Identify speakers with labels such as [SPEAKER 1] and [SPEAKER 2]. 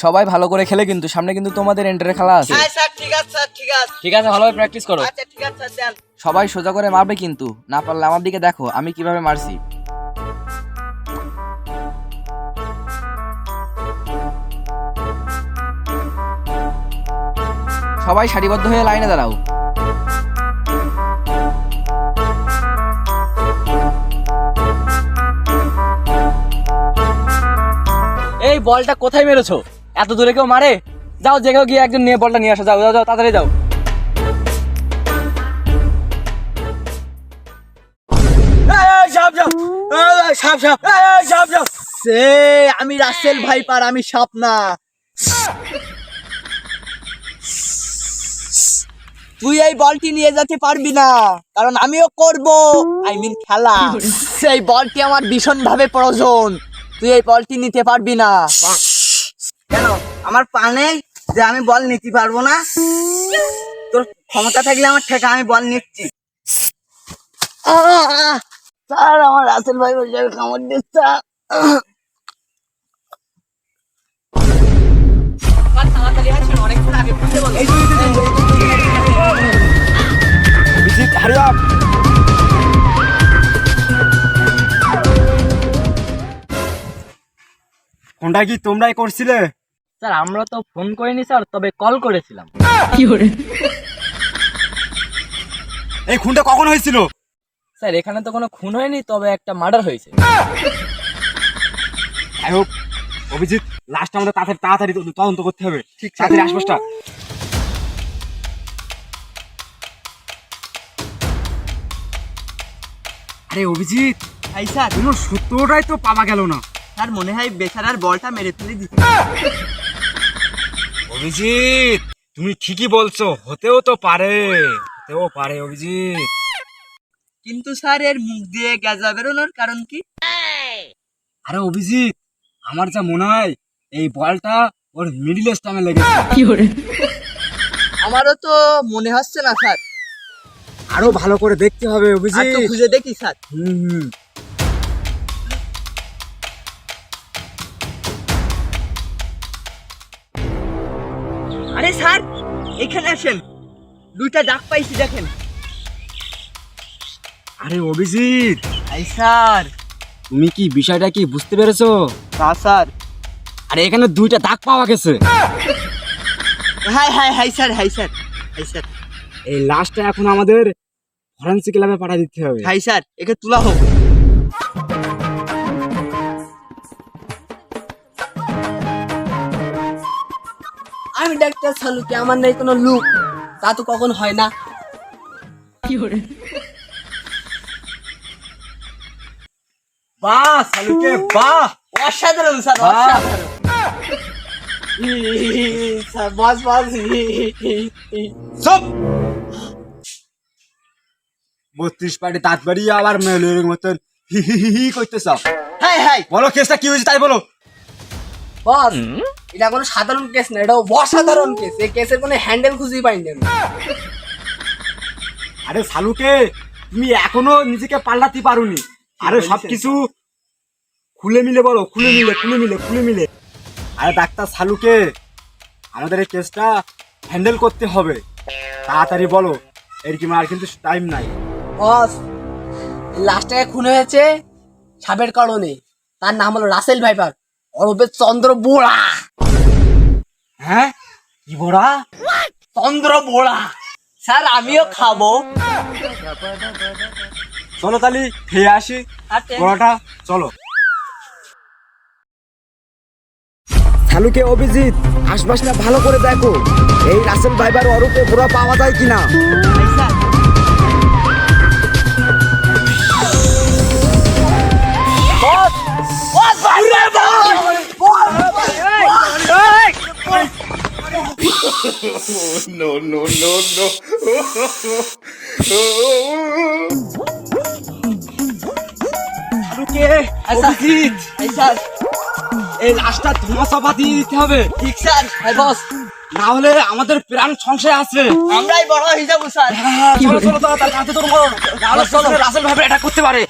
[SPEAKER 1] সবাই ভালো করে খেলে কিন্তু সামনে কিন্তু তোমাদের এন্টারের খেলা আছে।
[SPEAKER 2] হ্যাঁ স্যার, ঠিক আছে স্যার, ঠিক আছে।
[SPEAKER 1] ঠিক আছে, ভালোভাবে প্র্যাকটিস করো।
[SPEAKER 2] আচ্ছা ঠিক আছে স্যার, দেন।
[SPEAKER 1] সবাই সোজা করে মারবে কিন্তু, না পারলে আমার দিকে দেখো আমি কিভাবে মারছি। সবাই সারিবদ্ধ হয়ে লাইনে দাঁড়াও। এই বলটা কোথায় মেরেছো? এত দূরে কেউ মারে? যাও, যে কেউ গিয়ে একজন নিয়ে বলটা নিয়ে আসো। যাও যাও যাও, তাড়াতাড়ি যাও।
[SPEAKER 2] সে আমি রাসেল ভাইপার, আমি সাপ না। তুই এই বলটি নিয়ে যেতে পারবি না, কারণ আমিও করব, খেলা। সেই বলটি আমার ভীষণ ভাবে প্রয়োজন, তুই এই বলটি নিতে পারবি না। কেন আমার পা নেই যে আমি বল নিতে পারবো না? তোর ক্ষমতা থাকলে আমার ঠেকা, আমি বল নিচ্ছি। স্যার, আমার রাসেল ভাই বসে কামড় দিচ্ছে।
[SPEAKER 3] কোনটা কি তোমরাই করছিলে?
[SPEAKER 1] স্যার আমরা তো ফোন করিনি স্যার, তবে কল করেছিলাম।
[SPEAKER 3] এই খুনটা কখন হয়েছিল?
[SPEAKER 1] স্যার এখানে তো কোনো খুন হয়নি, তবে একটা মার্ডার হয়েছে।
[SPEAKER 3] যাই হোক অভিজিৎ, লাস্ট আমাদের তাড়াতাড়ি তদন্ত করতে হবে। ঠিক তাড়াতাড়ি আশপাশটা। আরে অভিজিৎ,
[SPEAKER 2] ভাই স্যার,
[SPEAKER 3] কোনো সূত্রটাই তো পাওয়া গেল না।
[SPEAKER 2] স্যার মনে হয় বেচারার বলটা মেরে ফেলে দিচ্ছে।
[SPEAKER 3] অভিজিৎ, তুমি ঠিকই বলছো, হতেও পারে অভিজিৎ।
[SPEAKER 2] কিন্তু স্যার এর মুখ দিয়ে গ্যাজা বেরোনোর কারণ কি?
[SPEAKER 3] আরে অভিজিৎ, আমার যা মনে হয় এই বলটা ওর মিডিল স্টামে লেগেছে।
[SPEAKER 2] আমারও তো মনে হচ্ছে না স্যার,
[SPEAKER 3] আরো ভালো করে দেখতে হবে
[SPEAKER 2] আর
[SPEAKER 3] অভিজিৎ।
[SPEAKER 2] তো খুঁজে দেখি স্যার।
[SPEAKER 3] হুম।
[SPEAKER 2] আরে স্যার, এখানে আসেন, দুইটা দাগ পাইছি, দেখেন।
[SPEAKER 3] আরে অভিজিৎ,
[SPEAKER 2] এই স্যার।
[SPEAKER 3] তুমি কি বিষয়টা কি বুঝতে পেরেছো?
[SPEAKER 2] না স্যার।
[SPEAKER 3] আরে এখানে দুইটা দাগ পাওয়া গেছে।
[SPEAKER 2] High high hi sir, hi sir, hi sir,
[SPEAKER 3] এই লাস্টটা এখন আমাদের ফরেনসিক ল্যাবে পাঠিয়ে দিতে হবে।
[SPEAKER 2] হাই স্যার, একে তোলা হোক। আমি ডাক্তার সালুকে, আমার নেই কোনো লুক, তা তো কখন হয় না।
[SPEAKER 3] বাহ সালুকে, বাহ,
[SPEAKER 2] অসাধারণ স্যার,
[SPEAKER 3] বাহ।
[SPEAKER 2] অসাধারণ। স্যার বাস বাস।
[SPEAKER 3] সব 32 পাটি দাঁত বাড়িয়ে আবার মেলের মতন হি হি হি হি করতেছ।
[SPEAKER 2] হাই হাই
[SPEAKER 3] বলো কেসটা কি হয়েছে তাই বলো।
[SPEAKER 2] বস, এটা কোনো সাধারণ কেস না, এটা অসাধারণ কেস। এই কেসের কোনো হ্যান্ডেল খুঁজেই পাইনি আমি।
[SPEAKER 3] আরে সালুকে, তুমি এখনো নিজেকে পাল্টাতে পারোনি। আরে সবকিছু খুলে মিলে বলো, খুলে মিলে। আরে ডাক্তার সালুকে, আমাদের এই কেসটা হ্যান্ডেল করতে হবে, তাড়াতাড়ি বলো, এর কি আর কিন্তু টাইম নাই।
[SPEAKER 2] বস, লাস্টে খুন হয়েছে সাপের কারণে। তার নাম হলো রাসেল ভাইপার, ওরফে চন্দ্র বোড়া।
[SPEAKER 3] হ্যাঁ, কি বড়া?
[SPEAKER 2] চন্দ্র বোড়া। স্যার আমিও খাবো।
[SPEAKER 3] চলো তাহলে খেয়ে আসি
[SPEAKER 2] আচ্ছা।
[SPEAKER 3] বড়াটা, চলো। সালুকে, অভিজিৎ, আশপাশটা ভালো করে দেখো, এই রাসেল ভাইবার ওরফে বড়া পাওয়া যায় কিনা।
[SPEAKER 2] এই স্যার। বস, বস,
[SPEAKER 3] সালুকে, অভিজিৎ,
[SPEAKER 2] এই স্যার।
[SPEAKER 3] এই লাশটা ধোঁয়াশা দিয়ে দিতে হবে,
[SPEAKER 2] ঠিক স্যার। হ্যাঁ বস,
[SPEAKER 3] না হলে আমাদের প্রাণ সংশয় আছে।
[SPEAKER 2] আমরাই বড় হয়ে যাবো স্যার।
[SPEAKER 3] চলো চলো, তাড়াতাড়ি করো, নাহলে রাসেল ভাইবার এটা করতে পারে।